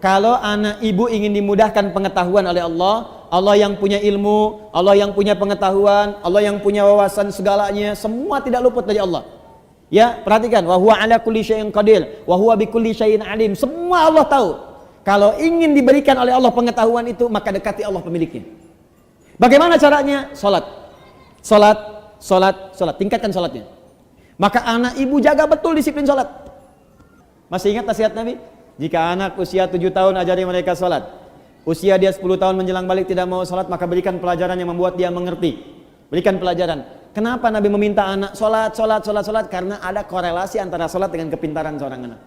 kalau anak ibu ingin dimudahkan pengetahuan oleh Allah, Allah yang punya ilmu, Allah yang punya pengetahuan, Allah yang punya wawasan segalanya, semua tidak luput dari Allah. Ya, perhatikan, wa huwa ala kulli syai'in qadir, wa huwa bikulli syai'in alim. Semua Allah tahu. Kalau ingin diberikan oleh Allah pengetahuan itu, maka dekati Allah pemiliknya. Bagaimana caranya? Salat. Salat, salat, salat. Tingkatkan salatnya. Maka anak ibu jaga betul disiplin salat. Masih ingat nasihat Nabi? Jika anak usia 7 tahun ajari mereka salat. Usia dia 10 tahun menjelang balik tidak mau salat, maka berikan pelajaran yang membuat dia mengerti. Berikan pelajaran. Kenapa Nabi meminta anak salat, salat, salat, salat? Karena ada korelasi antara salat dengan kepintaran seorang anak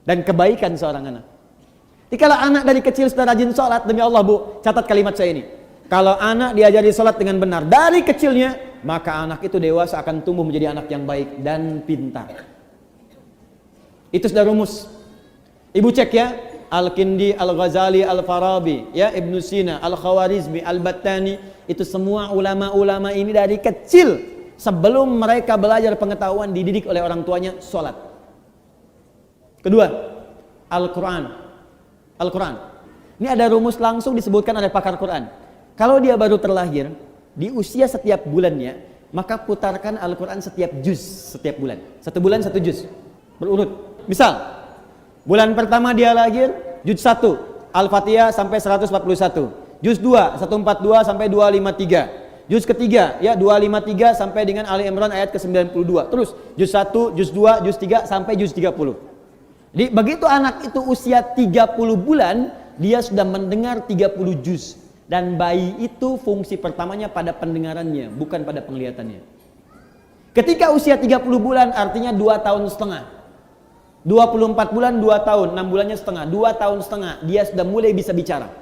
dan kebaikan seorang anak. Jikalau anak dari kecil sudah rajin salat, demi Allah Bu, catat kalimat saya ini. Kalau anak diajari salat dengan benar dari kecilnya, maka anak itu dewasa akan tumbuh menjadi anak yang baik dan pintar. Itu sudah rumus. Ibu cek ya, Al-Kindi, Al-Ghazali, Al-Farabi, ya, Ibnu Sina, Al-Khawarizmi, Al-Battani, itu semua ulama-ulama ini dari kecil sebelum mereka belajar pengetahuan dididik oleh orang tuanya salat. Kedua, Al-Quran. Al-Quran. Ini ada rumus langsung disebutkan oleh pakar Quran. Kalau dia baru terlahir, di usia setiap bulannya, maka putarkan Al-Quran setiap juz setiap bulan. 1 bulan 1 juz. Berurut. Misal, bulan pertama dia lahir, juz 1, Al-Fatihah sampai 141. Juz 2, 142 sampai 253. Juz ketiga, ya 253 sampai dengan Ali Imran ayat ke-92. Terus, juz 1, juz 2, juz 3 sampai juz 30. Jadi, begitu anak itu usia 30 bulan, dia sudah mendengar 30 juz. Dan bayi itu fungsi pertamanya pada pendengarannya, bukan pada penglihatannya. Ketika usia 30 bulan artinya 2 tahun setengah. 24 bulan 2 tahun, 6 bulannya setengah, 2 tahun setengah dia sudah mulai bisa bicara.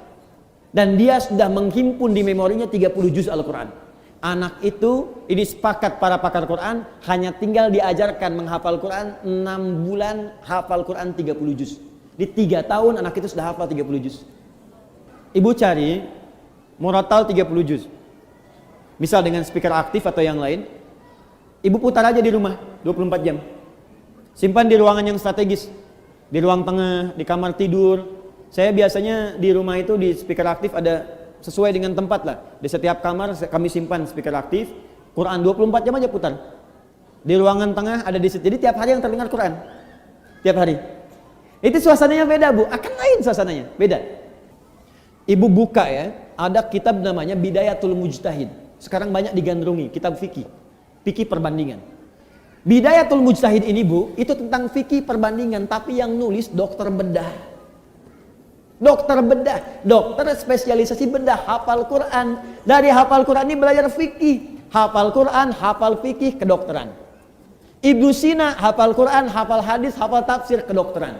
Dan dia sudah menghimpun di memorinya 30 juz Al-Quran. Anak itu, ini sepakat para pakar Quran, hanya tinggal diajarkan menghafal Quran 6 bulan, hafal Quran 30 juz. Di 3 tahun anak itu sudah hafal 30 juz. Ibu cari Murattal 30 juz. Misal dengan speaker aktif atau yang lain, ibu putar aja di rumah 24 jam. Simpan di ruangan yang strategis, di ruang tengah, di kamar tidur. Saya biasanya di rumah itu di speaker aktif ada sesuai dengan tempat lah. Di setiap kamar kami simpan speaker aktif, Quran 24 jam aja putar. Di ruangan tengah ada di situ. Jadi tiap hari yang terdengar Quran. Tiap hari. Itu suasananya beda Bu, akan lain suasananya, beda. Ibu buka ya, ada kitab namanya Bidayatul Mujtahid. Sekarang banyak digandrungi, kitab fikih. Fikih perbandingan. Bidayatul Mujtahid ini Bu, itu tentang fikih perbandingan, tapi yang nulis dokter bedah. Dokter bedah, dokter spesialisasi bedah, hafal Quran. Dari hafal Quran ini belajar fikih. Hafal Quran, hafal fikih, kedokteran. Ibnu Sina, hafal Quran, hafal hadis, hafal tafsir, kedokteran.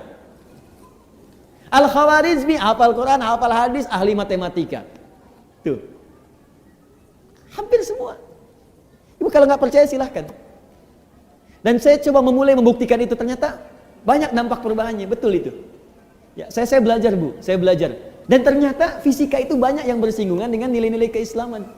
Al-Khawarizmi, hafal Quran, hafal hadis, ahli matematika. Tuh. Hampir semua. Ibu kalau nggak percaya silahkan. Dan saya coba memulai membuktikan itu, ternyata banyak dampak perubahannya, betul itu. Ya, saya belajar Bu, saya belajar. Dan ternyata fisika itu banyak yang bersinggungan dengan nilai-nilai keislaman.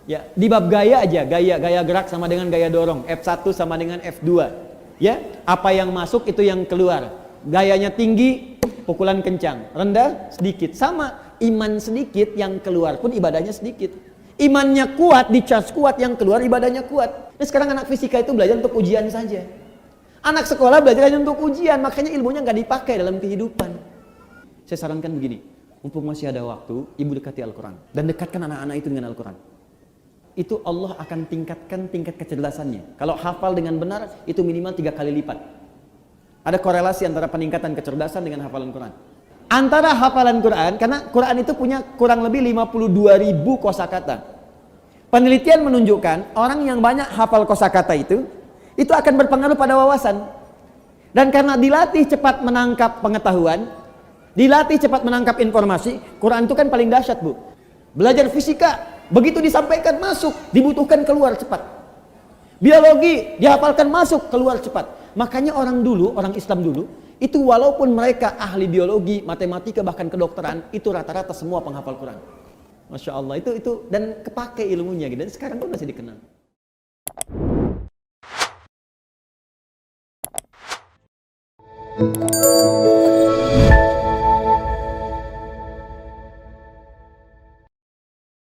Ya, di bab gaya aja, gaya gerak sama dengan gaya dorong, F1 sama dengan F2. Ya, apa yang masuk itu yang keluar. Gayanya tinggi, pukulan kencang, rendah sedikit. Sama, iman sedikit yang keluar pun ibadahnya sedikit. Imannya kuat, dicas kuat, yang keluar ibadahnya kuat. Nah, sekarang anak fisika itu belajar untuk ujian saja. Anak sekolah belajar hanya untuk ujian, makanya ilmunya nggak dipakai dalam kehidupan. Saya sarankan begini, mumpung masih ada waktu, ibu dekati Al-Quran. Dan dekatkan anak-anak itu dengan Al-Quran. Itu Allah akan tingkatkan tingkat kecerdasannya. Kalau hafal dengan benar, itu minimal 3 kali lipat. Ada korelasi antara peningkatan kecerdasan dengan hafalan Quran. Antara hafalan Quran, karena Quran itu punya kurang lebih 52.000 kosakata. Penelitian menunjukkan orang yang banyak hafal kosakata itu akan berpengaruh pada wawasan. Dan karena dilatih cepat menangkap pengetahuan, dilatih cepat menangkap informasi, Quran itu kan paling dahsyat Bu. Belajar fisika, begitu disampaikan masuk, dibutuhkan keluar cepat. Biologi, dihafalkan masuk, keluar cepat. Makanya orang dulu, orang Islam dulu, itu walaupun mereka ahli biologi, matematika, bahkan kedokteran, itu rata-rata semua penghafal Quran. Masya Allah, itu dan kepake ilmunya gitu. Dan sekarang pun masih dikenal.